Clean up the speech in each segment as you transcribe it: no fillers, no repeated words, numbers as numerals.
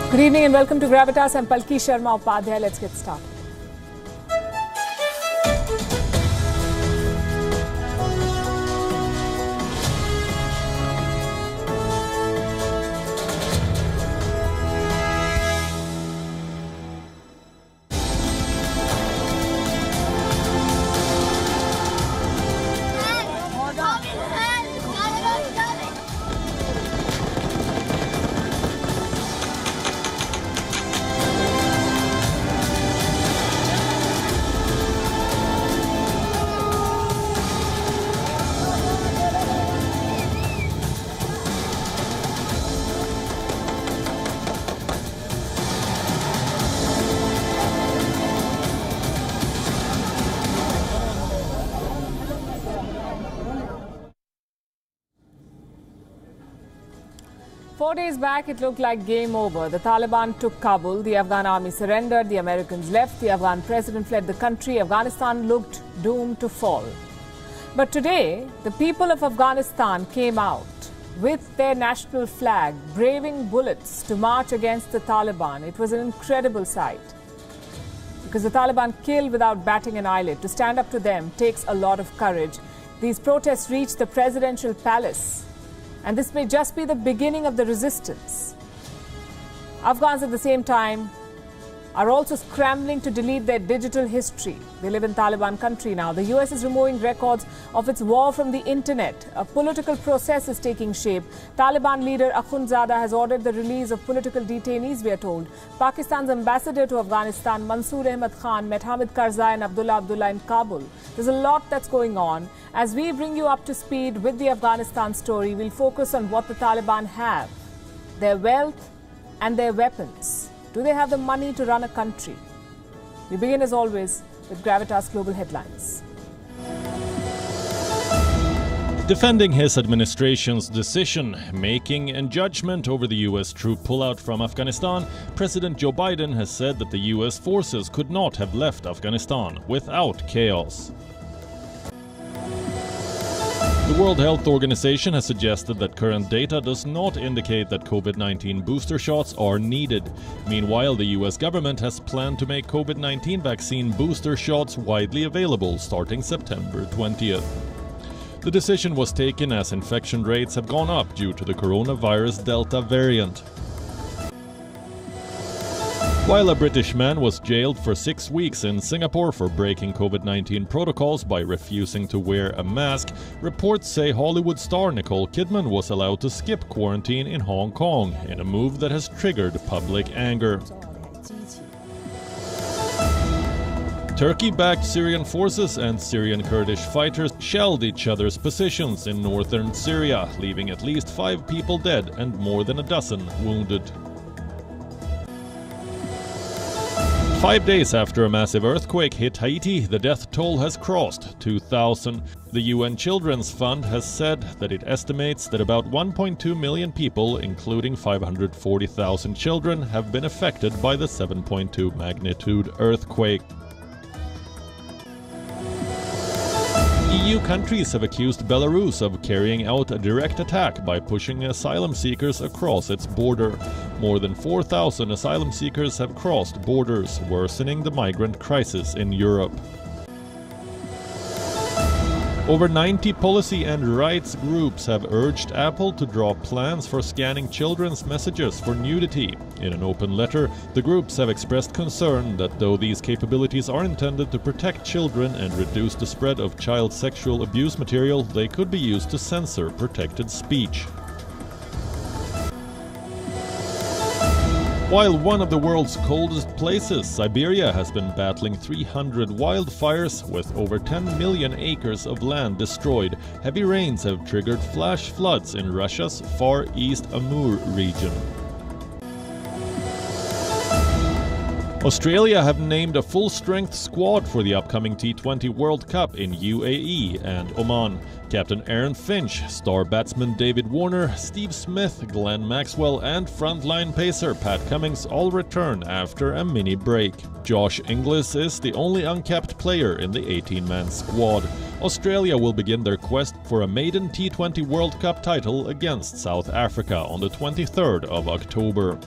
Good evening and welcome to Gravitas. I'm Palki Sharma Upadhyay. Let's get started. Four days back, it looked like game over. The Taliban took Kabul, the Afghan army surrendered, the Americans left, the Afghan president fled the country, Afghanistan looked doomed to fall. But today, the people of Afghanistan came out with their national flag, braving bullets to march against the Taliban. It was an incredible sight. Because the Taliban kill without batting an eyelid. To stand up to them takes a lot of courage. These protests reached the presidential palace. And this may just be the beginning of the resistance. Afghans at the same time are also scrambling to delete their digital history. They live in Taliban country now. The US is removing records of its war from the internet. A political process is taking shape. Taliban leader Akhundzada has ordered the release of political detainees, we are told. Pakistan's ambassador to Afghanistan, Mansoor Ahmad Khan, met Hamid Karzai and Abdullah in Kabul. There's a lot that's going on. As we bring you up to speed with the Afghanistan story, we'll focus on what the Taliban have, their wealth and their weapons. Do they have the money to run a country? We begin as always with Gravitas Global Headlines. Defending his administration's decision-making and judgment over the U.S. troop pullout from Afghanistan, President Joe Biden has said that the U.S. forces could not have left Afghanistan without chaos. The World Health Organization has suggested that current data does not indicate that COVID-19 booster shots are needed. Meanwhile, the US government has planned to make COVID-19 vaccine booster shots widely available starting September 20th. The decision was taken as infection rates have gone up due to the coronavirus Delta variant. While a British man was jailed for 6 weeks in Singapore for breaking COVID-19 protocols by refusing to wear a mask, reports say Hollywood star Nicole Kidman was allowed to skip quarantine in Hong Kong, in a move that has triggered public anger. Turkey-backed Syrian forces and Syrian Kurdish fighters shelled each other's positions in northern Syria, leaving at least 5 people dead and more than a dozen wounded. 5 days after a massive earthquake hit Haiti, the death toll has crossed 2,000. The UN Children's Fund has said that it estimates that about 1.2 million people, including 540,000 children, have been affected by the 7.2 magnitude earthquake. EU countries have accused Belarus of carrying out a direct attack by pushing asylum seekers across its border. More than 4,000 asylum seekers have crossed borders, worsening the migrant crisis in Europe. Over 90 policy and rights groups have urged Apple to drop plans for scanning children's messages for nudity. In an open letter, the groups have expressed concern that though these capabilities are intended to protect children and reduce the spread of child sexual abuse material, they could be used to censor protected speech. While one of the world's coldest places, Siberia, has been battling 300 wildfires with over 10 million acres of land destroyed, heavy rains have triggered flash floods in Russia's Far East Amur region. Australia have named a full-strength squad for the upcoming T20 World Cup in UAE and Oman. Captain Aaron Finch, star batsman David Warner, Steve Smith, Glenn Maxwell and frontline pacer Pat Cummins all return after a mini break. Josh Inglis is the only uncapped player in the 18-man squad. Australia will begin their quest for a maiden T20 World Cup title against South Africa on the 23rd of October.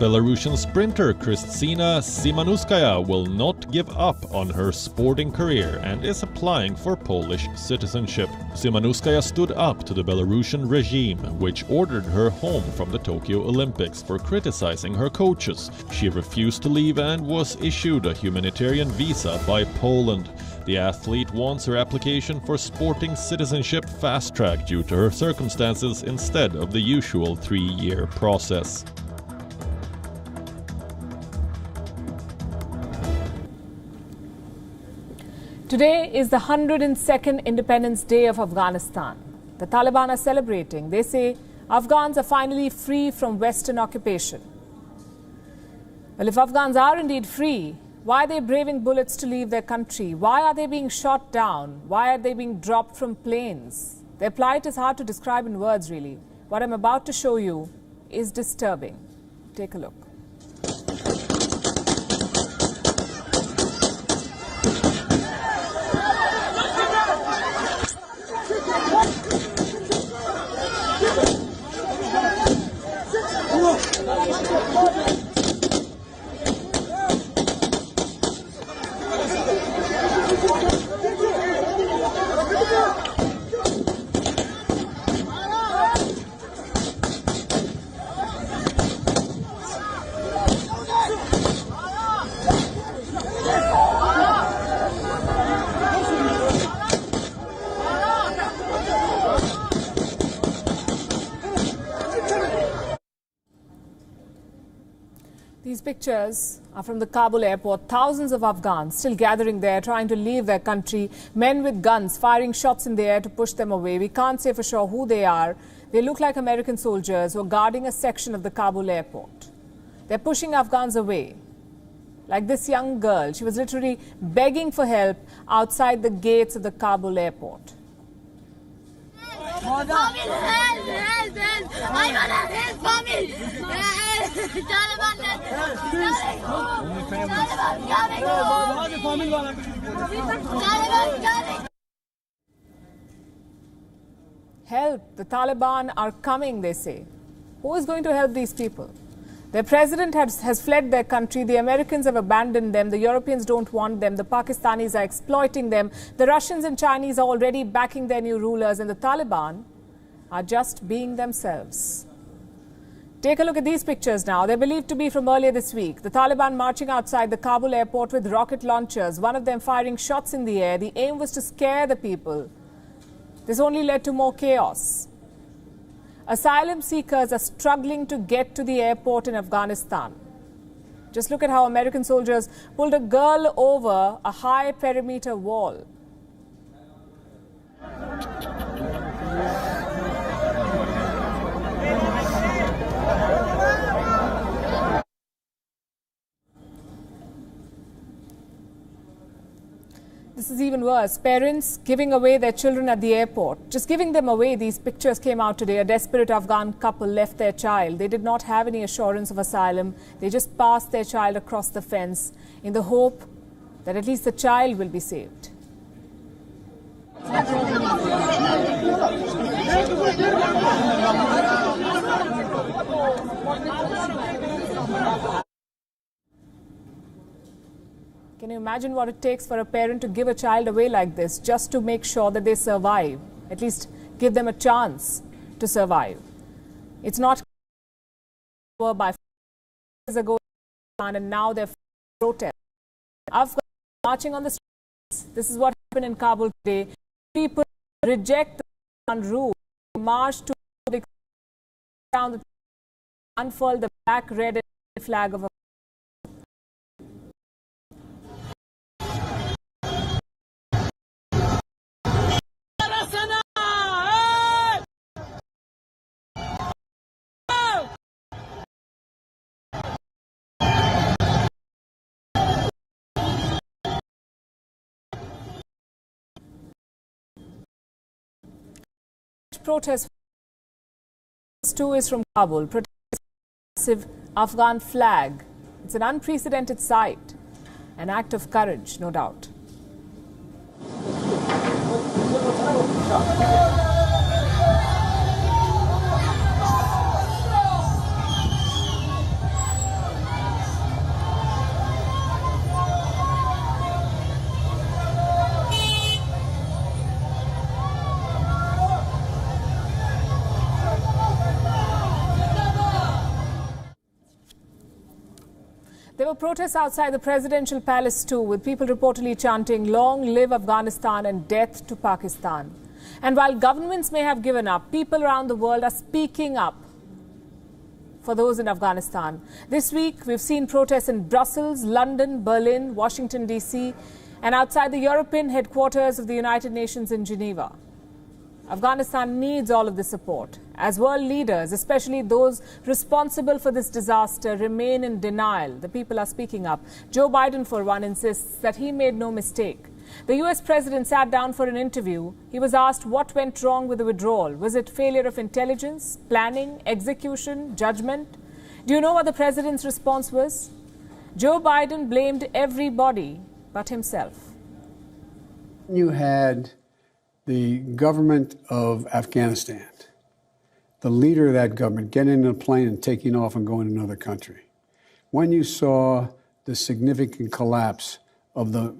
Belarusian sprinter Kristina Szymanowska will not give up on her sporting career and is applying for Polish citizenship. Szymanowska stood up to the Belarusian regime, which ordered her home from the Tokyo Olympics for criticizing her coaches. She refused to leave and was issued a humanitarian visa by Poland. The athlete wants her application for sporting citizenship fast-tracked due to her circumstances instead of the usual 3-year process. Today is the 102nd Independence Day of Afghanistan. The Taliban are celebrating. They say Afghans are finally free from Western occupation. Well, if Afghans are indeed free, why are they braving bullets to leave their country? Why are they being shot down? Why are they being dropped from planes? Their plight is hard to describe in words, really. What I'm about to show you is disturbing. Take a look. These pictures are from the Kabul airport. Thousands of Afghans still gathering there, trying to leave their country. Men with guns firing shots in the air to push them away. We can't say for sure who they are. They look like American soldiers who are guarding a section of the Kabul airport. They're pushing Afghans away. Like this young girl, she was literally begging for help outside the gates of the Kabul airport. Help! I want to help mommy! Taliban coming! Help! The Taliban are coming, they say. Who is going to help these people? Their president has fled their country. The Americans have abandoned them. The Europeans don't want them. The Pakistanis are exploiting them. The Russians and Chinese are already backing their new rulers. And the Taliban are just being themselves. Take a look at these pictures now. They're believed to be from earlier this week. The Taliban marching outside the Kabul airport with rocket launchers, one of them firing shots in the air. The aim was to scare the people. This only led to more chaos. Asylum seekers are struggling to get to the airport in Afghanistan. Just look at how American soldiers pulled a girl over a high perimeter wall. This is even worse. Parents giving away their children at the airport. Just giving them away. These pictures came out today. A desperate Afghan couple left their child. They did not have any assurance of asylum. They just passed their child across the fence in the hope that at least the child will be saved. Can you imagine what it takes for a parent to give a child away like this just to make sure that they survive? At least give them a chance to survive. It's not by years ago and now they're protesting. Afghans marching on the streets. This is what happened in Kabul today. People reject the Afghan rule. March to down the unfurl the black, red and flag of protest. Two is from Kabul. Massive Afghan flag. It's an unprecedented sight. An act of courage, no doubt. protests outside the presidential palace too, with people reportedly chanting, "Long live Afghanistan and death to Pakistan." And while governments may have given up, people around the world are speaking up for those in Afghanistan. This week, we've seen protests in Brussels, London, Berlin, Washington, D.C., and outside the European headquarters of the United Nations in Geneva. Afghanistan needs all of the support, as world leaders, especially those responsible for this disaster, remain in denial. The people are speaking up. Joe Biden, for one, insists that he made no mistake. The US president sat down for an interview. He was asked what went wrong with the withdrawal. Was it failure of intelligence, planning, execution, judgment? Do you know what the president's response was? Joe Biden blamed everybody but himself. You had the government of Afghanistan, the leader of that government, getting in a plane and taking off and going to another country. When you saw the significant collapse of the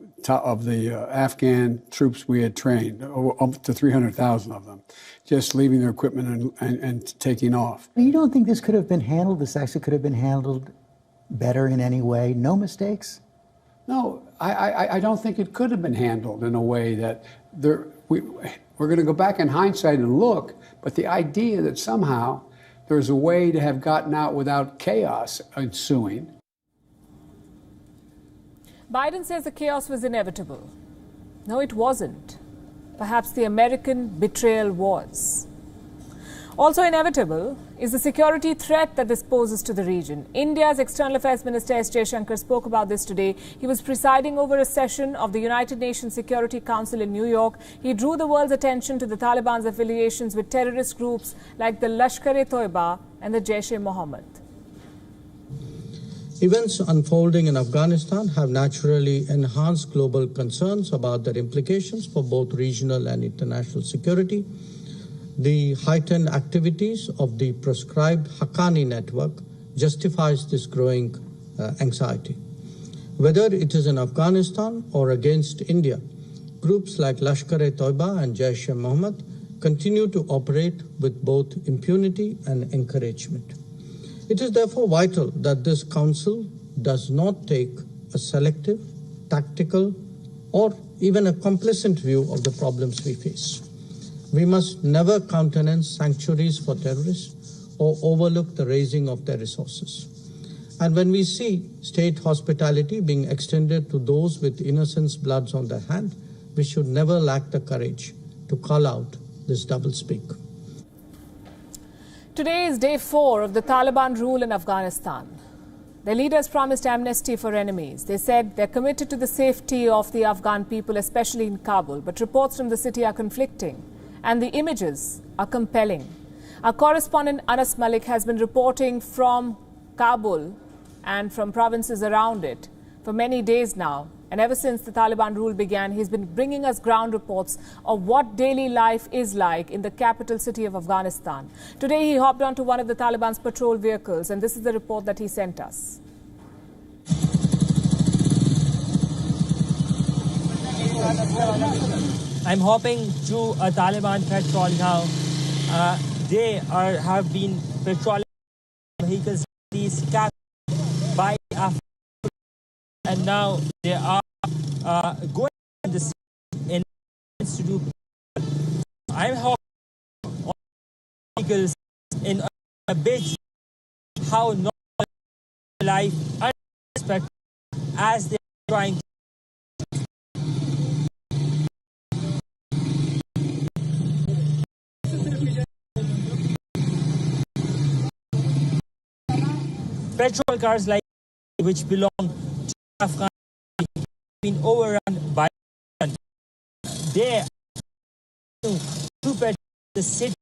Afghan troops we had trained, up to 300,000 of them, just leaving their equipment and taking off. You don't think this could have been handled, this actually could have been handled better in any way? No mistakes? No, I don't think it could have been handled in a way that we're going to go back in hindsight and look, but the idea that somehow there's a way to have gotten out without chaos ensuing. Biden says the chaos was inevitable. No, it wasn't. Perhaps the American betrayal was. Also inevitable is the security threat that this poses to the region. India's External Affairs Minister S. Jaishankar spoke about this today. He was presiding over a session of the United Nations Security Council in New York. He drew the world's attention to the Taliban's affiliations with terrorist groups like the Lashkar-e-Toiba and the Jaish-e-Mohammed. Events unfolding in Afghanistan have naturally enhanced global concerns about their implications for both regional and international security. The heightened activities of the proscribed Haqqani network justifies this growing anxiety. Whether it is in Afghanistan or against India, groups like Lashkar-e-Toiba and Jaish-e-Mohammed continue to operate with both impunity and encouragement. It is therefore vital that this Council does not take a selective, tactical, or even a complacent view of the problems we face. We must never countenance sanctuaries for terrorists or overlook the raising of their resources. And when we see state hospitality being extended to those with innocents' bloods on their hand, we should never lack the courage to call out this doublespeak. Today is day 4 of the Taliban rule in Afghanistan. Their leaders promised amnesty for enemies. They said they're committed to the safety of the Afghan people, especially in Kabul. But reports from the city are conflicting, and the images are compelling. Our correspondent Anas Malik has been reporting from Kabul and from provinces around it for many days now. And ever since the Taliban rule began, he's been bringing us ground reports of what daily life is like in the capital city of Afghanistan. Today, he hopped onto one of the Taliban's patrol vehicles, and this is the report that he sent us. I'm hopping to a Taliban patrol now. They have been patrolling vehicles these captured by Afghans, and now they are going to the city in to do. I'm hopping on vehicles in a bit how normal life unexpected as they are trying to. Petrol cars like which belong to Afghan have been overrun by guns. They are to petrol the city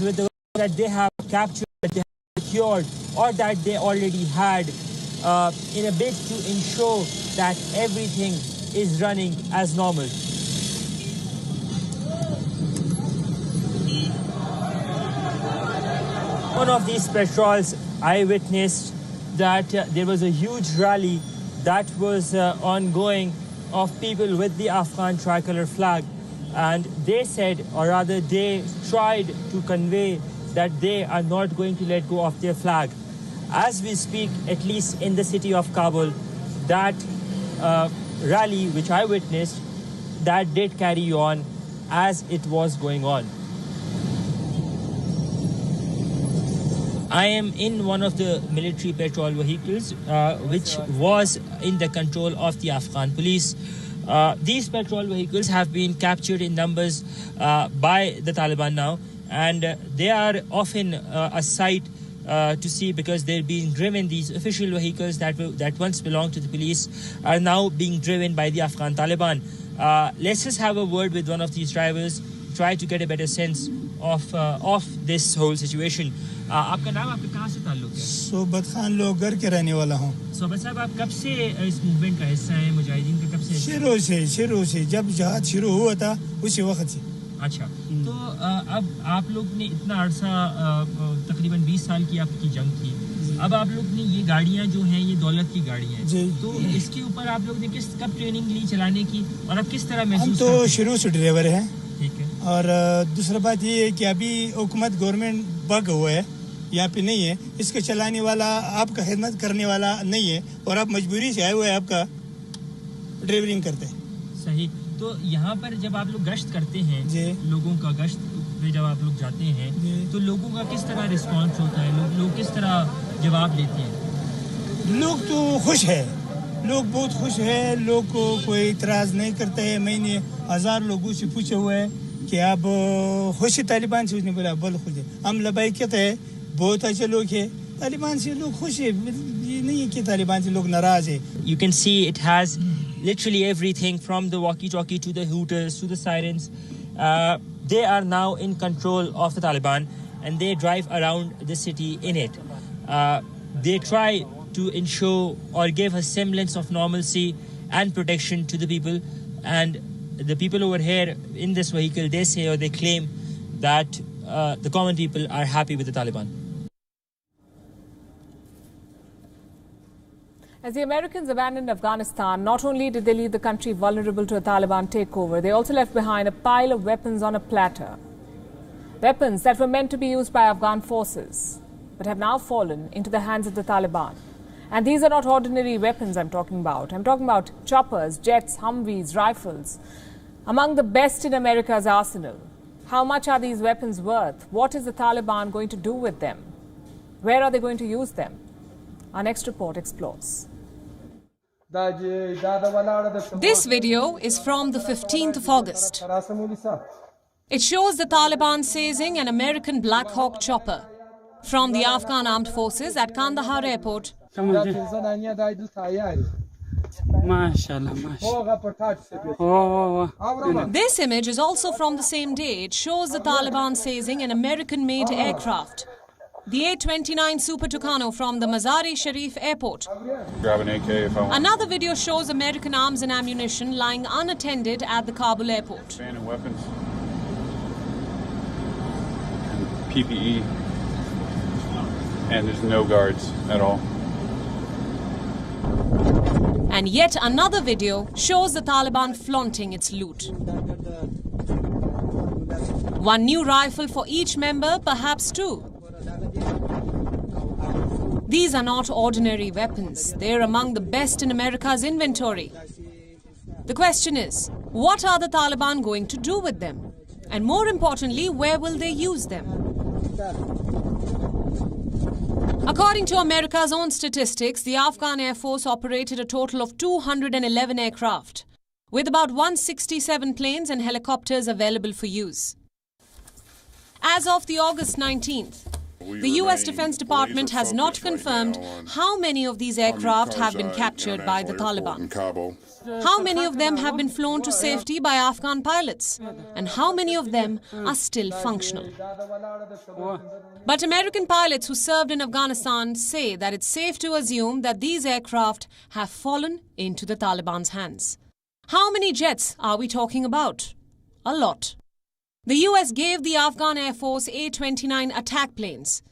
with the that they have captured, that they have secured, or that they already had in a bid to ensure that everything is running as normal. One of these patrols, I witnessed that there was a huge rally that was ongoing of people with the Afghan tricolor flag. And they said, or rather they tried to convey that they are not going to let go of their flag. as we speak, at least in the city of Kabul, that rally which I witnessed, that did carry on as it was going on. I am in one of the military patrol vehicles which was in the control of the Afghan police. These patrol vehicles have been captured in numbers by the Taliban now, and they are often a sight to see because they're being driven. These official vehicles that once belonged to the police are now being driven by the Afghan Taliban. Let's just have a word with one of these drivers, try to get a better sense of this whole situation. आपका नाम, आपका कहाँ से ताल्लुक है? सोबत खान लोगर के रहने वाला हूँ। सोबत साहब, आप कब से इस मूवमेंट का हिस्सा हैं? मुजाहिदीन का कब से? शुरू से जब जहाद शुरू हुआ था उसी वक्त से। अच्छा, तो अब आप लोग ने इतना अरसा तकरीबन 20 साल की आपकी जंग थी, अब आप लोग ने ये गाड़ियाँ जो हैं ये दौलत की गाड़ियाँ हैं, तो इसके ऊपर आप लोग ने कब ट्रेनिंग ली चलाने की और अब किस तरह महसूस? हम तो शुरू से ड्राइवर हैं। ठीक है। और दूसरा बात ये है कि अभी हुकूमत गवर्नमेंट बग हुआ है, यहाँ पे नहीं है, इसके चलाने वाला आपका खिदमत करने वाला नहीं है और आप मजबूरी से आए हुए आपका ड्राइवरिंग करते हैं। सही। तो यहाँ पर जब आप लोग गश्त करते हैं, लोगों का गश्त पे जब आप लोग जाते हैं तो लोगों का किस तरह रिस्पांस होता है? लोग किस तरह जवाब देते हैं? लोग तो खुश है, लोग बहुत खुश है, लोग को कोई इतराज़ नहीं करता है। मैंने 1000 लोगों से पूछा हुआ है कि आप खुश है तालिबान से? उसने बोला बहुत खुश है। हम लबाइकियत है, बहुत अच्छे लोग हैं, तालिबान से लोग खुश है, ये नहीं है कि तालिबान से लोग नाराज है। You can see it has literally everything from the walkie-talkie to the hooters to the sirens. They are now in control of the Taliban and they drive around the city in it. They try to ensure or give a semblance of normalcy and protection to the people, and the people over here in this vehicle, they say or they claim that the common people are happy with the Taliban. As the Americans abandoned Afghanistan, not only did they leave the country vulnerable to a Taliban takeover, they also left behind a pile of weapons on a platter. Weapons that were meant to be used by Afghan forces, but have now fallen into the hands of the Taliban. And these are not ordinary weapons I'm talking about. I'm talking about choppers, jets, Humvees, rifles, among the best in America's arsenal. How much are these weapons worth? What is the Taliban going to do with them? Where are they going to use them? Our next report explores. This video is from the 15th of August. It shows the Taliban seizing an American Black Hawk chopper from the Afghan armed forces at Kandahar airport. This image is also from the same day. It shows the Taliban seizing an American-made aircraft, the A-29 Super Tucano from the Mazar-e-Sharif airport. Grab an AK if I want. Another video shows American arms and ammunition lying unattended at the Kabul airport. Abandoned weapons. And PPE. And there's no guards at all. And yet another video shows the Taliban flaunting its loot. One new rifle for each member, perhaps two. These are not ordinary weapons. They're among the best in America's inventory. The question is, what are the Taliban going to do with them? And more importantly, where will they use them? According to America's own statistics, the Afghan Air Force operated a total of 211 aircraft, with about 167 planes and helicopters available for use. As of the August 19th, the U.S. Defense Department has not confirmed how many of these aircraft have been captured by the Taliban. How many of them have been flown to safety by Afghan pilots? And how many of them are still functional? But American pilots who served in Afghanistan say that it's safe to assume that these aircraft have fallen into the Taliban's hands. How many jets are we talking about? A lot. The US gave the Afghan Air Force A-29 attack planes,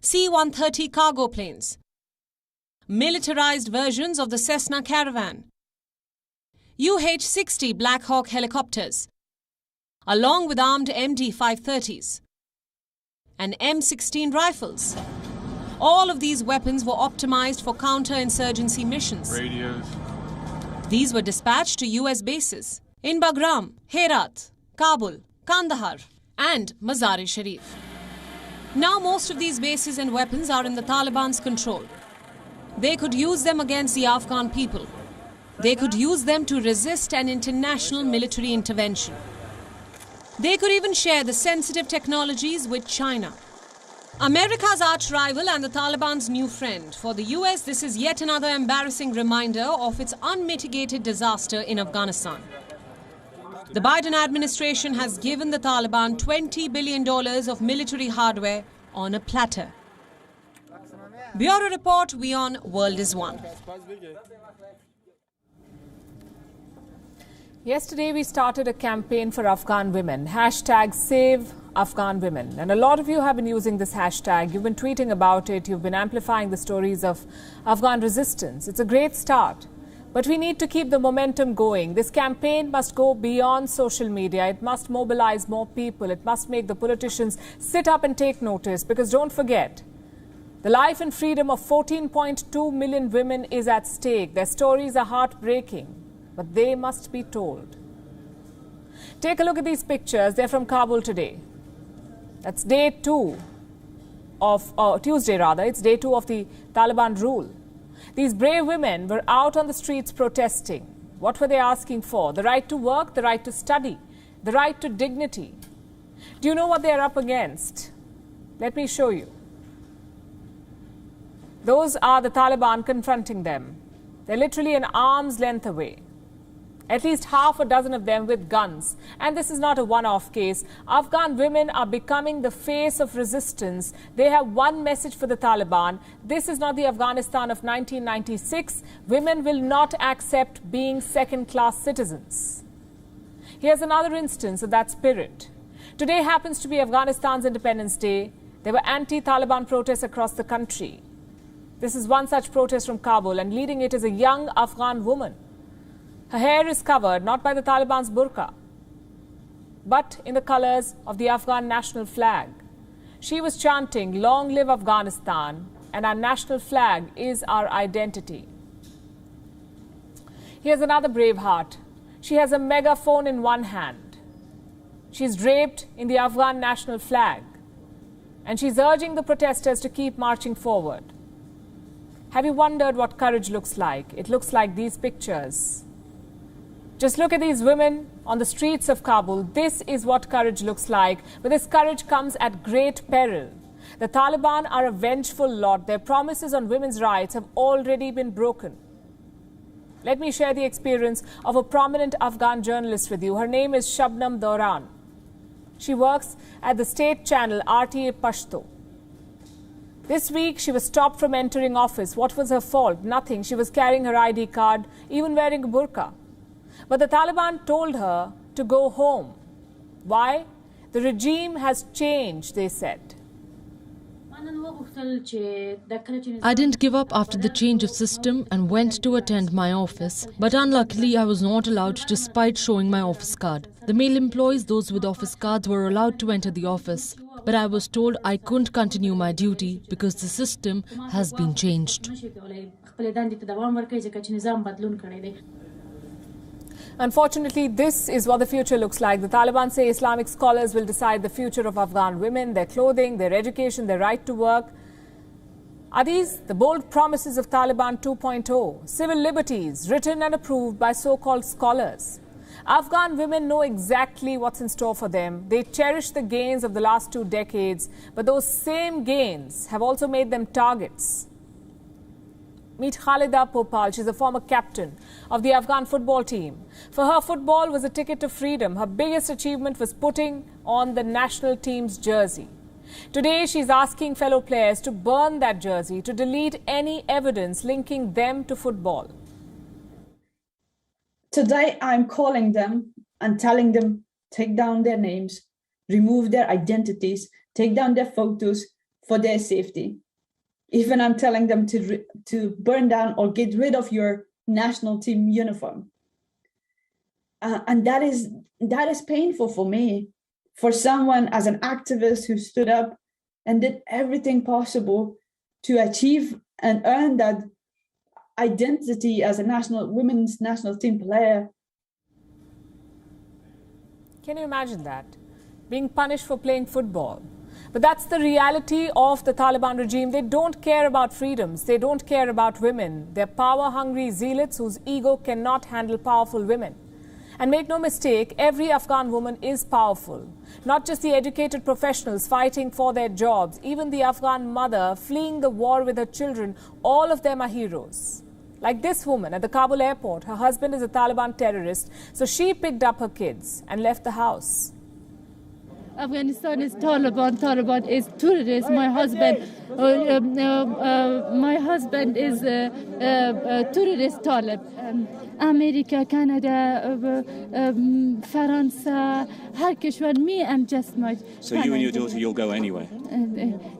C-130 cargo planes, militarized versions of the Cessna Caravan, UH-60 Black Hawk helicopters, along with armed MD-530s, and M16 rifles. All of these weapons were optimized for counter-insurgency missions. Radios. These were dispatched to US bases in Bagram, Herat, Kabul, Kandahar and Mazar-e-Sharif. Now most of these bases and weapons are in the Taliban's control. They could use them against the Afghan people. They could use them to resist an international military intervention. They could even share the sensitive technologies with China. America's arch rival and the Taliban's new friend. For the US, this is yet another embarrassing reminder of its unmitigated disaster in Afghanistan. The Biden administration has given the Taliban $20 billion of military hardware on a platter. Bureau Report, WION World is One. Yesterday, we started a campaign for Afghan women, #SaveAfghanWomen. And a lot of you have been using this hashtag. You've been tweeting about it. You've been amplifying the stories of Afghan resistance. It's a great start. But we need to keep the momentum going. This campaign must go beyond social media. It must mobilize more people. It must make the politicians sit up and take notice. Because don't forget, the life and freedom of 14.2 million women is at stake. Their stories are heartbreaking, but they must be told. Take a look at these pictures. They're from Kabul today. That's day 2 of, Tuesday rather, it's day 2 of the Taliban rule. These brave women were out on the streets protesting. What were they asking for? The right to work, the right to study, the right to dignity. Do you know what they're up against? Let me show you. Those are the Taliban confronting them. They're literally an arm's length away. At least half a dozen of them with guns. And this is not a one-off case. Afghan women are becoming the face of resistance. They have one message for the Taliban. This is not the Afghanistan of 1996. Women will not accept being second-class citizens. Here's another instance of that spirit. Today happens to be Afghanistan's Independence Day. There were anti-Taliban protests across the country. This is one such protest from Kabul, and leading it is a young Afghan woman. Her hair is covered not by the Taliban's burqa, but in the colors of the Afghan national flag. She was chanting, "Long live Afghanistan," and our national flag is our identity. Here's another brave heart. She has a megaphone in one hand. She's draped in the Afghan national flag, and she's urging the protesters to keep marching forward. Have you wondered what courage looks like? It looks like these pictures. Just look at these women on the streets of Kabul. This is what courage looks like. But this courage comes at great peril. The Taliban are a vengeful lot. Their promises on women's rights have already been broken. Let me share the experience of a prominent Afghan journalist with you. Her name is Shabnam Doran. She works at the state channel RTA Pashto. This week, she was stopped from entering office. What was her fault? Nothing. She was carrying her ID card, even wearing a burqa. But the Taliban told her to go home. Why? The regime has changed, they said. I didn't give up after the change of system and went to attend my office. But unluckily, I was not allowed despite showing my office card. The male employees, those with office cards, were allowed to enter the office. But I was told I couldn't continue my duty because the system has been changed. Unfortunately, this is what the future looks like. The Taliban say Islamic scholars will decide the future of Afghan women, their clothing, their education, their right to work. Are these the bold promises of Taliban 2.0? Civil liberties written and approved by so-called scholars. Afghan women know exactly what's in store for them. They cherish the gains of the last 2 decades, but those same gains have also made them targets. Meet Khalida Popal. She's a former captain of the Afghan football team. For her, football was a ticket to freedom. Her biggest achievement was putting on the national team's jersey. Today, she's asking fellow players to burn that jersey, to delete any evidence linking them to football. Today, I'm calling them and telling them, take down their names, remove their identities, take down their photos for their safety. Even I'm telling them to burn down or get rid of your national team uniform. And that is painful for me, for someone as an activist who stood up and did everything possible to achieve and earn that identity as a women's national team player. Can you imagine that? Being punished for playing football. But that's the reality of the Taliban regime. They don't care about freedoms. They don't care about women. They're power-hungry zealots whose ego cannot handle powerful women. And make no mistake, every Afghan woman is powerful. Not just the educated professionals fighting for their jobs, even the Afghan mother fleeing the war with her children, all of them are heroes. Like this woman at the Kabul airport, her husband is a Taliban terrorist, so she picked up her kids and left the house. Afghanistan is Taliban. Taliban is terrorists. My husband is a terrorist Talib. America, Canada, France, her kishwar, me, I'm just my. So you and your daughter, you'll go anywhere?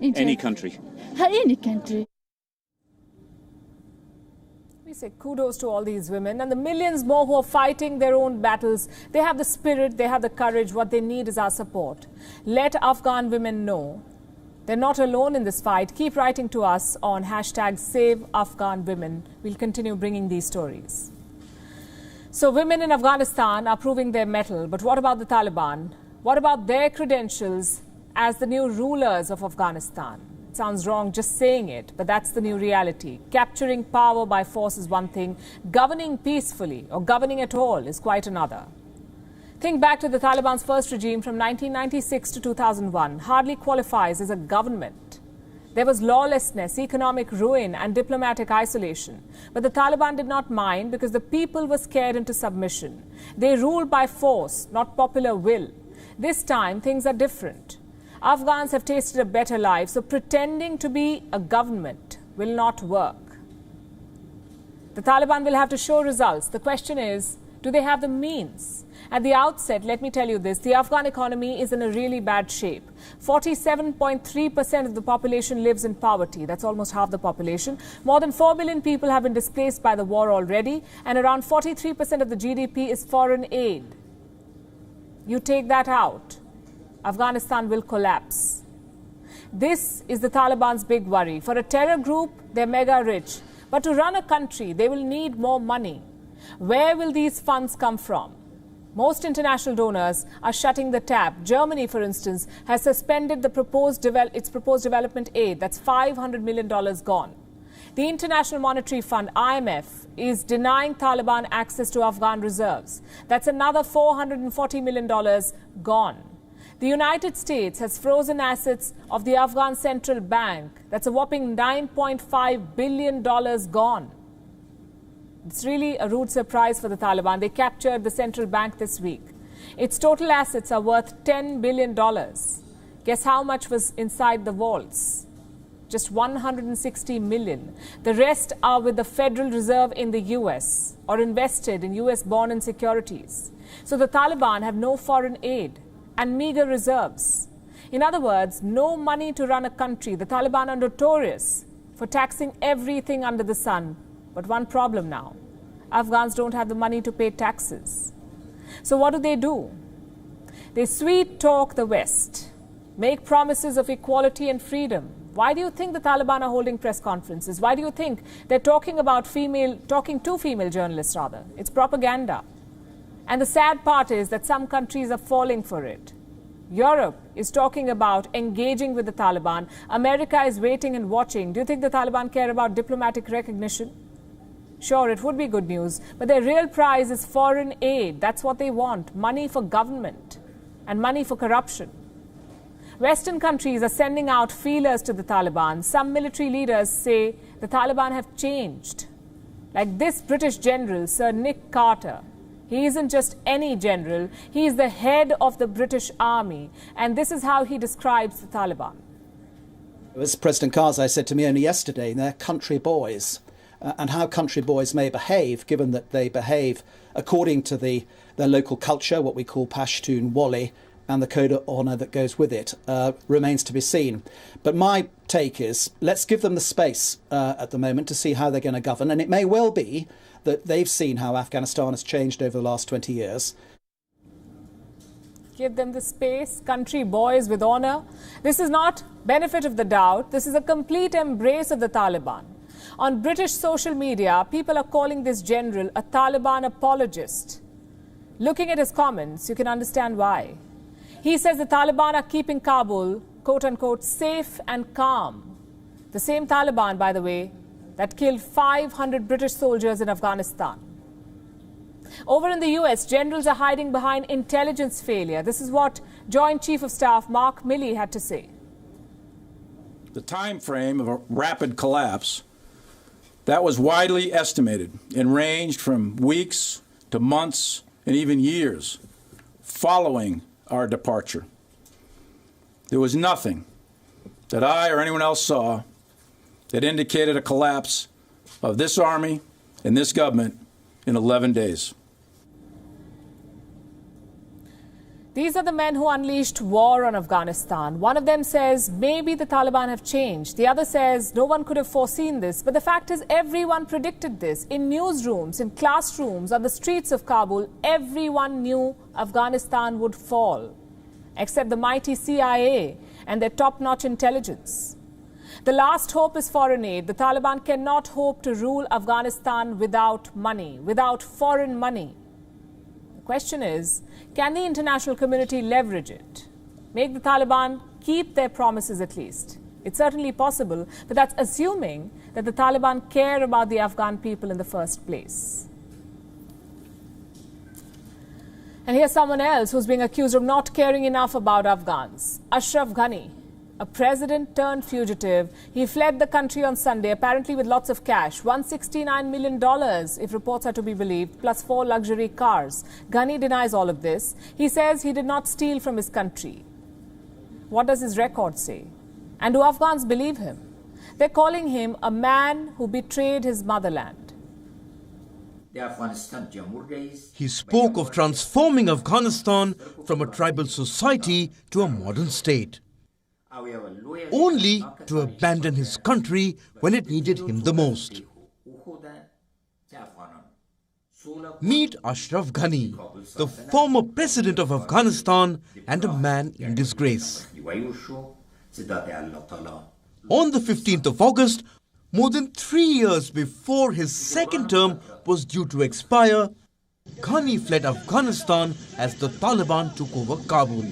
Any country? Any country. We say kudos to all these women and the millions more who are fighting their own battles. They have the spirit, they have the courage. What they need is our support. Let Afghan women know they're not alone in this fight. Keep writing to us on #SaveAfghanWomen. We'll continue bringing these stories. So women in Afghanistan are proving their mettle. But what about the Taliban? What about their credentials as the new rulers of Afghanistan? Sounds wrong just saying it, but that's the new reality. Capturing power by force is one thing. Governing peacefully or governing at all is quite another. Think back to the Taliban's first regime from 1996 to 2001. Hardly qualifies as a government. There was lawlessness, economic ruin and diplomatic isolation. But the Taliban did not mind because the people were scared into submission. They ruled by force, not popular will. This time, things are different. Afghans have tasted a better life, so pretending to be a government will not work. The Taliban will have to show results. The question is, do they have the means? At the outset, let me tell you this, the Afghan economy is in a really bad shape. 47.3% of the population lives in poverty. That's almost half the population. More than 4 million people have been displaced by the war already, and around 43% of the GDP is foreign aid. You take that out, Afghanistan will collapse. This is the Taliban's big worry. For a terror group, they're mega rich. But to run a country, they will need more money. Where will these funds come from? Most international donors are shutting the tap. Germany, for instance, has suspended its proposed development aid. That's $500 million gone. The International Monetary Fund, IMF, is denying Taliban access to Afghan reserves. That's another $440 million gone. The United States has frozen assets of the Afghan Central Bank. That's a whopping $9.5 billion gone. It's really a rude surprise for the Taliban. They captured the central bank this week. Its total assets are worth $10 billion. Guess how much was inside the vaults? Just $160 million. The rest are with the Federal Reserve in the US or invested in US bond and securities. So the Taliban have no foreign aid and meager reserves. In other words, no money to run a country. The Taliban are notorious for taxing everything under the sun. But one problem now, Afghans don't have the money to pay taxes. So what do? They sweet talk the West, make promises of equality and freedom. Why do you think the Taliban are holding press conferences? Why do you think they're talking to female journalists rather? It's propaganda. And the sad part is that some countries are falling for it. Europe is talking about engaging with the Taliban. America is waiting and watching. Do you think the Taliban care about diplomatic recognition? Sure, it would be good news, but their real prize is foreign aid. That's what they want, money for government and money for corruption. Western countries are sending out feelers to the Taliban. Some military leaders say the Taliban have changed. Like this British general, Sir Nick Carter. He isn't just any general, he is the head of the British Army. And this is how he describes the Taliban. As President Karzai said to me only yesterday, they're country boys. And how country boys may behave, given that they behave according to their local culture, what we call Pashtun Wali, and the code of honour that goes with it, remains to be seen. But my take is, let's give them the space at the moment to see how they're going to govern. And it may well be that they've seen how Afghanistan has changed over the last 20 years. Give them the space, country boys with honor. This is not benefit of the doubt. This is a complete embrace of the Taliban. On British social media, people are calling this general a Taliban apologist. Looking at his comments, you can understand why. He says the Taliban are keeping Kabul, quote-unquote, safe and calm. The same Taliban, by the way, that killed 500 British soldiers in Afghanistan. Over in the US, generals are hiding behind intelligence failure. This is what Joint Chief of Staff Mark Milley had to say. The time frame of a rapid collapse, that was widely estimated and ranged from weeks to months and even years following our departure. There was nothing that I or anyone else saw that indicated a collapse of this army and this government in 11 days. These are the men who unleashed war on Afghanistan. One of them says maybe the Taliban have changed. The other says no one could have foreseen this. But the fact is everyone predicted this. In newsrooms, in classrooms, on the streets of Kabul, everyone knew Afghanistan would fall, except the mighty CIA and their top-notch intelligence. The last hope is foreign aid. The Taliban cannot hope to rule Afghanistan without money, without foreign money. The question is, can the international community leverage it? Make the Taliban keep their promises at least. It's certainly possible, but that's assuming that the Taliban care about the Afghan people in the first place. And here's someone else who's being accused of not caring enough about Afghans. Ashraf Ghani, a president turned fugitive. He fled the country on Sunday, apparently with lots of cash, $169 million, if reports are to be believed, plus 4 luxury cars. Ghani denies all of this. He says he did not steal from his country. What does his record say? And do Afghans believe him? They're calling him a man who betrayed his motherland. He spoke of transforming Afghanistan from a tribal society to a modern state, only to abandon his country when it needed him the most. Meet Ashraf Ghani, the former president of Afghanistan and a man in disgrace. On the 15th of August, more than 3 years before his second term was due to expire, Ghani fled Afghanistan as the Taliban took over Kabul.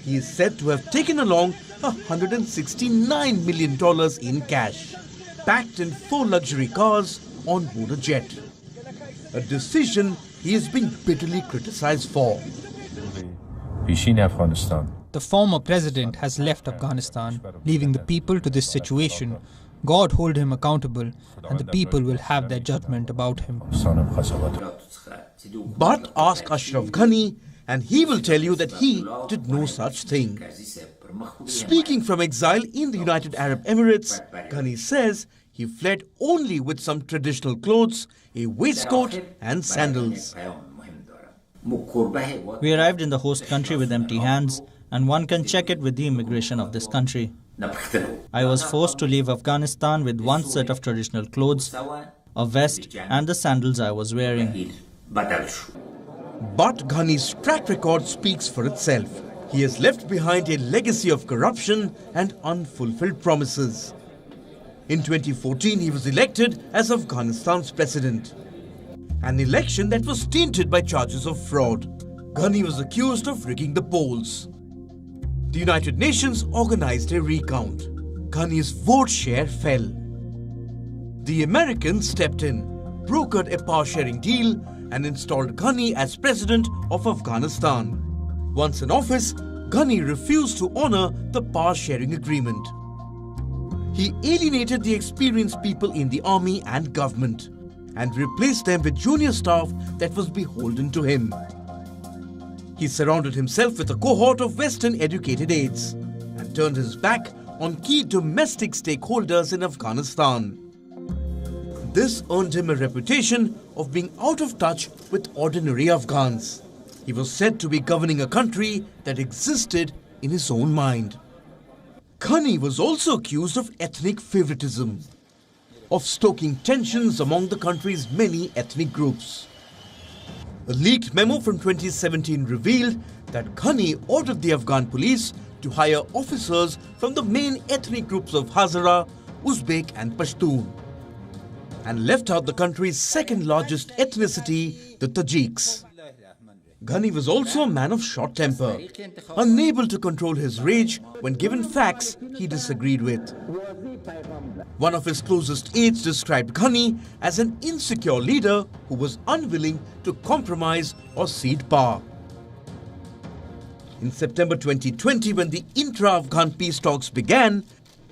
He is said to have taken along $169 million in cash, packed in 4 luxury cars on board a jet. A decision he is being bitterly criticized for. The former president has left Afghanistan, leaving the people to this situation. God hold him accountable, and the people will have their judgment about him. But ask Ashraf Ghani, and he will tell you that he did no such thing. Speaking from exile in the United Arab Emirates, Ghani says he fled only with some traditional clothes, a waistcoat and sandals. We arrived in the host country with empty hands, and one can check it with the immigration of this country. I was forced to leave Afghanistan with one set of traditional clothes, a vest and the sandals I was wearing. But Ghani's track record speaks for itself. He has left behind a legacy of corruption and unfulfilled promises. In 2014, he was elected as Afghanistan's president. An election that was tainted by charges of fraud. Ghani was accused of rigging the polls. The United Nations organized a recount. Ghani's vote share fell. The Americans stepped in, brokered a power-sharing deal, and installed Ghani as president of Afghanistan. Once in office, Ghani refused to honor the power-sharing agreement. He alienated the experienced people in the army and government and replaced them with junior staff that was beholden to him. He surrounded himself with a cohort of Western-educated aides and turned his back on key domestic stakeholders in Afghanistan. This earned him a reputation of being out of touch with ordinary Afghans. He was said to be governing a country that existed in his own mind. Ghani was also accused of ethnic favoritism, of stoking tensions among the country's many ethnic groups. A leaked memo from 2017 revealed that Ghani ordered the Afghan police to hire officers from the main ethnic groups of Hazara, Uzbek and Pashtun, and left out the country's second largest ethnicity, the Tajiks. Ghani was also a man of short temper, unable to control his rage when given facts he disagreed with. One of his closest aides described Ghani as an insecure leader who was unwilling to compromise or cede power. In September 2020, when the intra-Afghan peace talks began,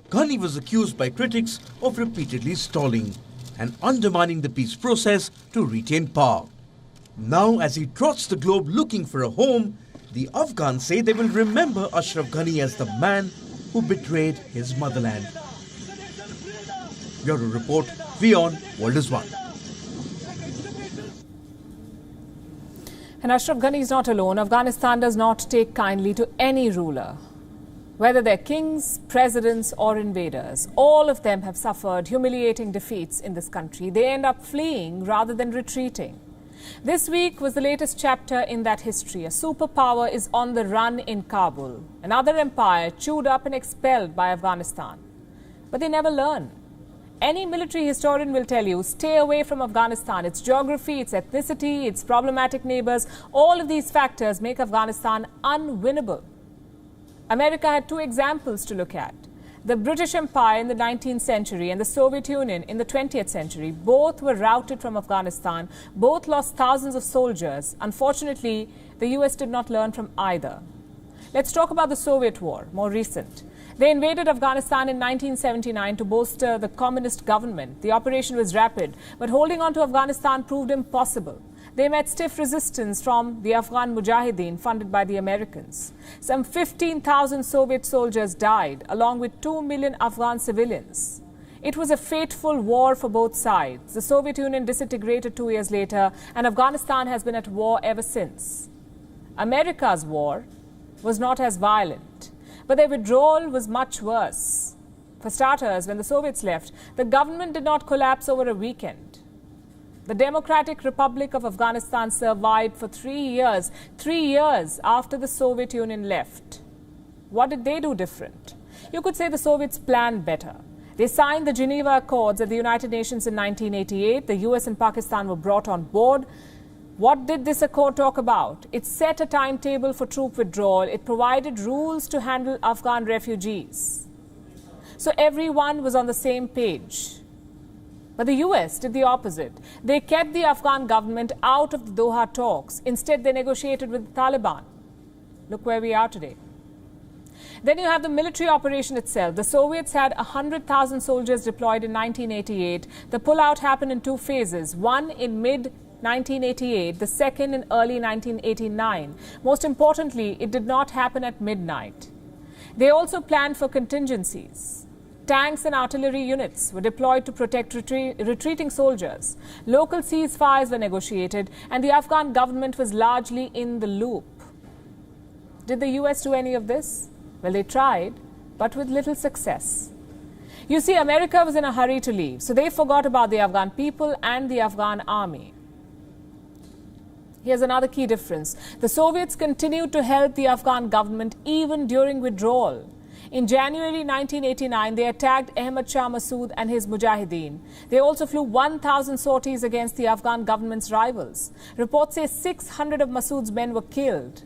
Ghani was accused by critics of repeatedly stalling and undermining the peace process to retain power. Now, as he trots the globe looking for a home, the Afghans say they will remember Ashraf Ghani as the man who betrayed his motherland. Bureau Report, WION World is One. And Ashraf Ghani is not alone. Afghanistan does not take kindly to any ruler. Whether they're kings, presidents or invaders, all of them have suffered humiliating defeats in this country. They end up fleeing rather than retreating. This week was the latest chapter in that history. A superpower is on the run in Kabul. Another empire chewed up and expelled by Afghanistan. But they never learn. Any military historian will tell you, stay away from Afghanistan. Its geography, its ethnicity, its problematic neighbors, all of these factors make Afghanistan unwinnable. America had two examples to look at. The British Empire in the 19th century and the Soviet Union in the 20th century. Both were routed from Afghanistan. Both lost thousands of soldiers. Unfortunately, the US did not learn from either. Let's talk about the Soviet War, more recent. They invaded Afghanistan in 1979 to bolster the communist government. The operation was rapid, but holding on to Afghanistan proved impossible. They met stiff resistance from the Afghan Mujahideen, funded by the Americans. Some 15,000 Soviet soldiers died, along with 2 million Afghan civilians. It was a fateful war for both sides. The Soviet Union disintegrated 2 years later, and Afghanistan has been at war ever since. America's war was not as violent, but their withdrawal was much worse. For starters, when the Soviets left, the government did not collapse over a weekend. The Democratic Republic of Afghanistan survived for 3 years after the Soviet Union left. What did they do different? You could say the Soviets planned better. They signed the Geneva Accords at the United Nations in 1988. The US and Pakistan were brought on board. What did this accord talk about? It set a timetable for troop withdrawal. It provided rules to handle Afghan refugees. So everyone was on the same page. But the US did the opposite. They kept the Afghan government out of the Doha talks. Instead, they negotiated with the Taliban. Look where we are today. Then you have the military operation itself. The Soviets had 100,000 soldiers deployed in 1988. The pullout happened in two phases, one in mid-1988, the second in early 1989. Most importantly, it did not happen at midnight. They also planned for contingencies. Tanks and artillery units were deployed to protect retreating soldiers. Local ceasefires were negotiated, and the Afghan government was largely in the loop. Did the US do any of this? Well, they tried, but with little success. You see, America was in a hurry to leave, so they forgot about the Afghan people and the Afghan army. Here's another key difference. The Soviets continued to help the Afghan government even during withdrawal. In January 1989, they attacked Ahmad Shah Massoud and his Mujahideen. They also flew 1,000 sorties against the Afghan government's rivals. Reports say 600 of Massoud's men were killed.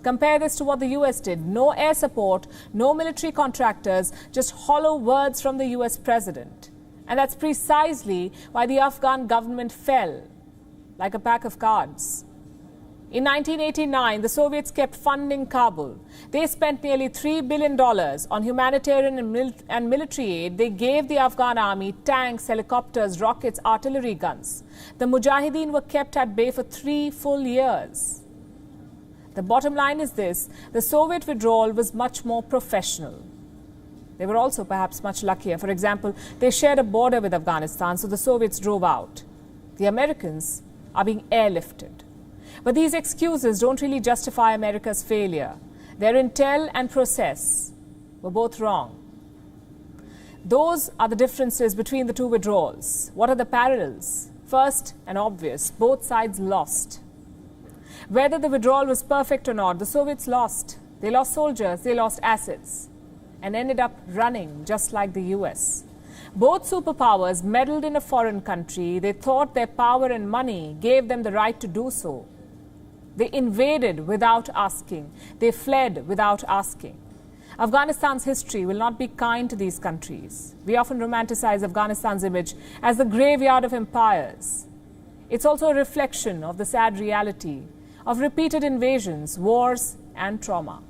Compare this to what the US did. No air support, no military contractors, just hollow words from the US president. And that's precisely why the Afghan government fell like a pack of cards. In 1989, the Soviets kept funding Kabul. They spent nearly $3 billion on humanitarian and military aid. They gave the Afghan army tanks, helicopters, rockets, artillery guns. The Mujahideen were kept at bay for 3 full years. The bottom line is this: the Soviet withdrawal was much more professional. They were also perhaps much luckier. For example, they shared a border with Afghanistan, so the Soviets drove out. The Americans are being airlifted. But these excuses don't really justify America's failure. Their intel and process were both wrong. Those are the differences between the two withdrawals. What are the parallels? First and obvious, both sides lost. Whether the withdrawal was perfect or not, the Soviets lost. They lost soldiers, they lost assets, and ended up running just like the US. Both superpowers meddled in a foreign country. They thought their power and money gave them the right to do so. They invaded without asking. They fled without asking. Afghanistan's history will not be kind to these countries. We often romanticize Afghanistan's image as the graveyard of empires. It's also a reflection of the sad reality of repeated invasions, wars, and trauma.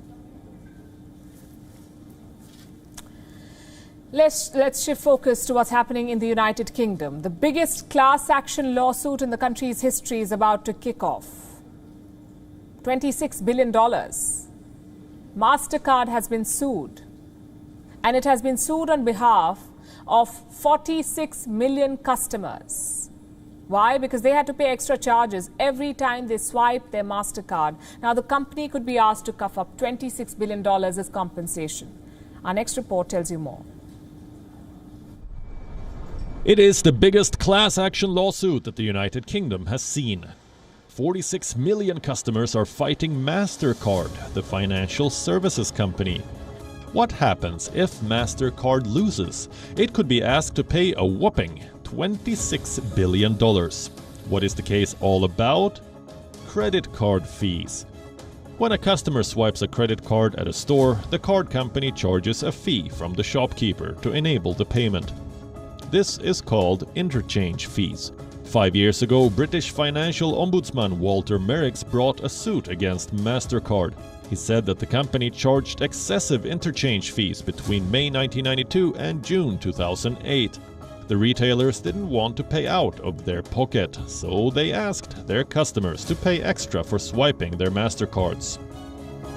Let's shift focus to what's happening in the United Kingdom. The biggest class action lawsuit in the country's history is about to kick off. $26 billion. Mastercard has been sued, and it has been sued on behalf of 46 million customers. Why? Because they had to pay extra charges every time they swipe their Mastercard. Now the company could be asked to cough up $26 billion as compensation. Our next report tells you more. It is the biggest class action lawsuit that the United Kingdom has seen. 46 million customers are fighting Mastercard, the financial services company. What happens if Mastercard loses? It could be asked to pay a whopping $26 billion. What is the case all about? Credit card fees. When a customer swipes a credit card at a store, the card company charges a fee from the shopkeeper to enable the payment. This is called interchange fees. 5 years ago, British financial ombudsman Walter Merricks brought a suit against Mastercard. He said that the company charged excessive interchange fees between May 1992 and June 2008. The retailers didn't want to pay out of their pocket, so they asked their customers to pay extra for swiping their Mastercards.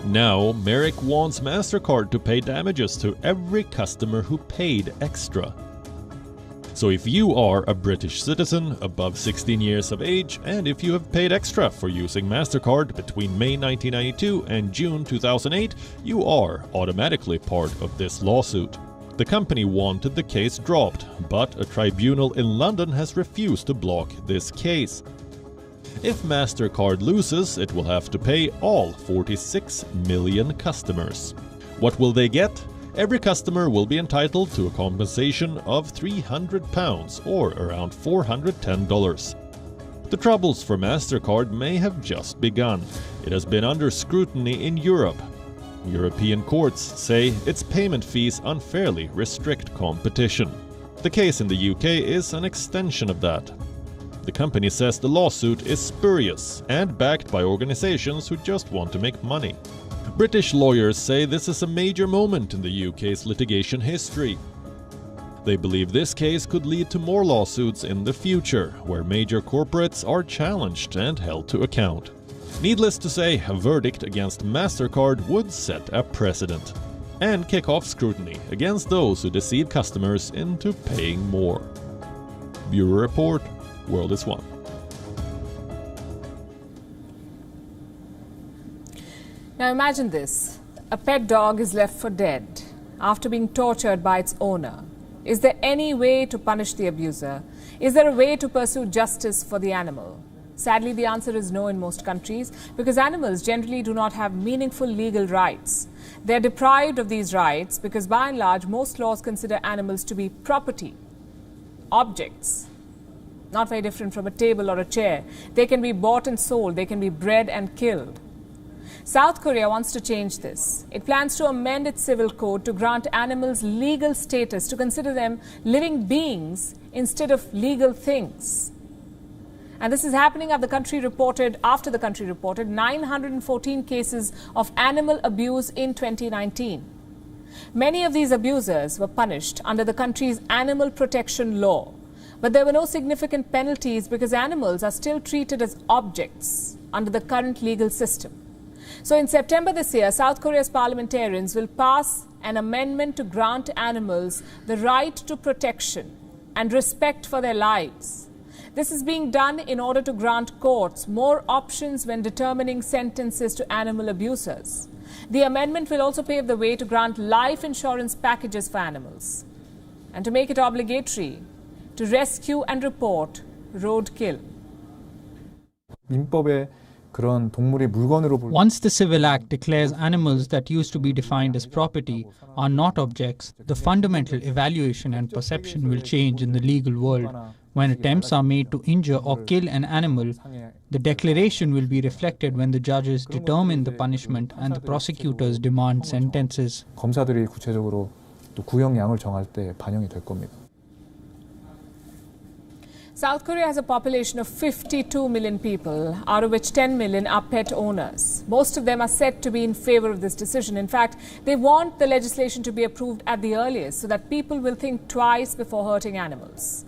Now, Merrick wants Mastercard to pay damages to every customer who paid extra. So if you are a British citizen above 16 years of age, and if you have paid extra for using Mastercard between May 1992 and June 2008, you are automatically part of this lawsuit. The company wanted the case dropped, but a tribunal in London has refused to block this case. If Mastercard loses, it will have to pay all 46 million customers. What will they get? Every customer will be entitled to a compensation of £300 or around $410. The troubles for Mastercard may have just begun. It has been under scrutiny in Europe. European courts say its payment fees unfairly restrict competition. The case in the UK is an extension of that. The company says the lawsuit is spurious and backed by organizations who just want to make money. British lawyers say this is a major moment in the UK's litigation history. They believe this case could lead to more lawsuits in the future, where major corporates are challenged and held to account. Needless to say, a verdict against Mastercard would set a precedent and kick off scrutiny against those who deceive customers into paying more. Bureau Report, World is One. Now imagine this. A pet dog is left for dead after being tortured by its owner. Is there any way to punish the abuser? Is there a way to pursue justice for the animal? Sadly, the answer is no in most countries, because animals generally do not have meaningful legal rights. They are deprived of these rights because by and large most laws consider animals to be property, objects. Not very different from a table or a chair. They can be bought and sold, they can be bred and killed. South Korea wants to change this. It plans to amend its civil code to grant animals legal status, to consider them living beings instead of legal things. And this is happening after the country reported 914 cases of animal abuse in 2019. Many of these abusers were punished under the country's animal protection law. But there were no significant penalties because animals are still treated as objects under the current legal system. So in September this year, South Korea's parliamentarians will pass an amendment to grant animals the right to protection and respect for their lives. This is being done in order to grant courts more options when determining sentences to animal abusers. The amendment will also pave the way to grant life insurance packages for animals and to make it obligatory to rescue and report roadkill. 민법에 Once the Civil Act declares animals that used to be defined as property are not objects, the fundamental evaluation and perception will change in the legal world. When attempts are made to injure or kill an animal, the declaration will be reflected when the judges determine the punishment and the prosecutors demand sentences. 검사들이 구체적으로 또 구형량을 정할 때 반영이 될 겁니다. South Korea has a population of 52 million people, out of which 10 million are pet owners. Most of them are said to be in favor of this decision. In fact, they want the legislation to be approved at the earliest so that people will think twice before hurting animals.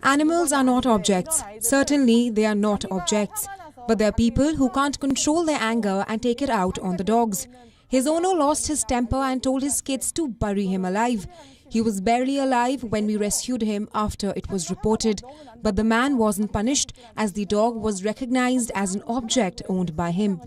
Animals are not objects. Certainly, they are not objects. But there are people who can't control their anger and take it out on the dogs. His owner lost his temper and told his kids to bury him alive. He was barely alive when we rescued him after it was reported. But the man wasn't punished as the dog was recognized as an object owned by him.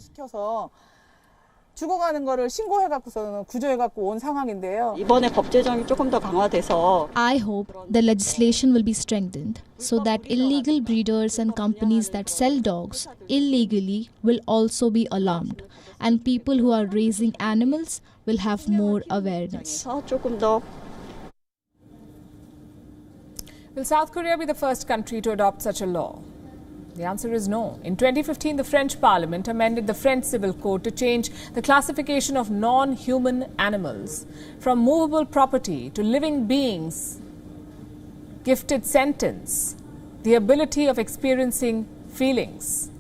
죽어가는 거를 신고해갖고서는 구조해갖고 온 상황인데요. 이번에 법 제정이 조금 더 강화돼서 I hope the legislation will be strengthened so that illegal breeders and companies that sell dogs illegally will also be alarmed, and people who are raising animals will have more awareness. 조금 더 Will South Korea be the first country to adopt such a law? The answer is no. In 2015, the French Parliament amended the French Civil Code to change the classification of non-human animals from movable property to living beings, gifted sentence, the ability of experiencing feelings.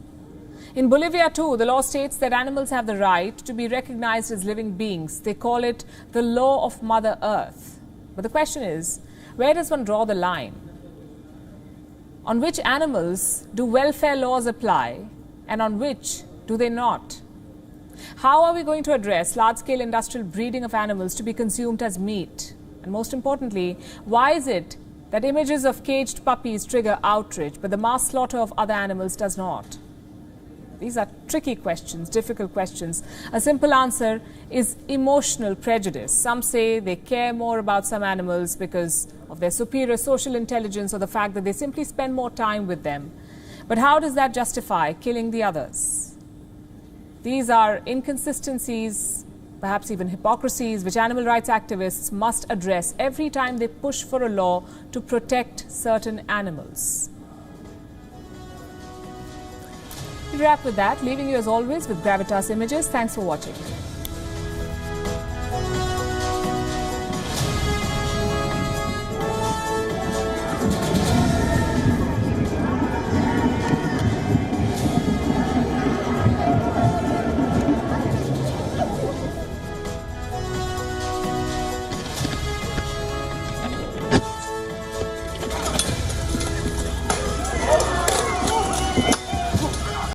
In Bolivia too, the law states that animals have the right to be recognized as living beings. They call it the law of Mother Earth. But the question is, where does one draw the line? On which animals do welfare laws apply and on which do they not? How are we going to address large-scale industrial breeding of animals to be consumed as meat? And most importantly, why is it that images of caged puppies trigger outrage but the mass slaughter of other animals does not? These are tricky questions, difficult questions. A simple answer is emotional prejudice. Some say they care more about some animals because of their superior social intelligence or the fact that they simply spend more time with them. But how does that justify killing the others? These are inconsistencies, perhaps even hypocrisies, which animal rights activists must address every time they push for a law to protect certain animals. We wrap with that, leaving you as always with Gravitas Images. Thanks for watching.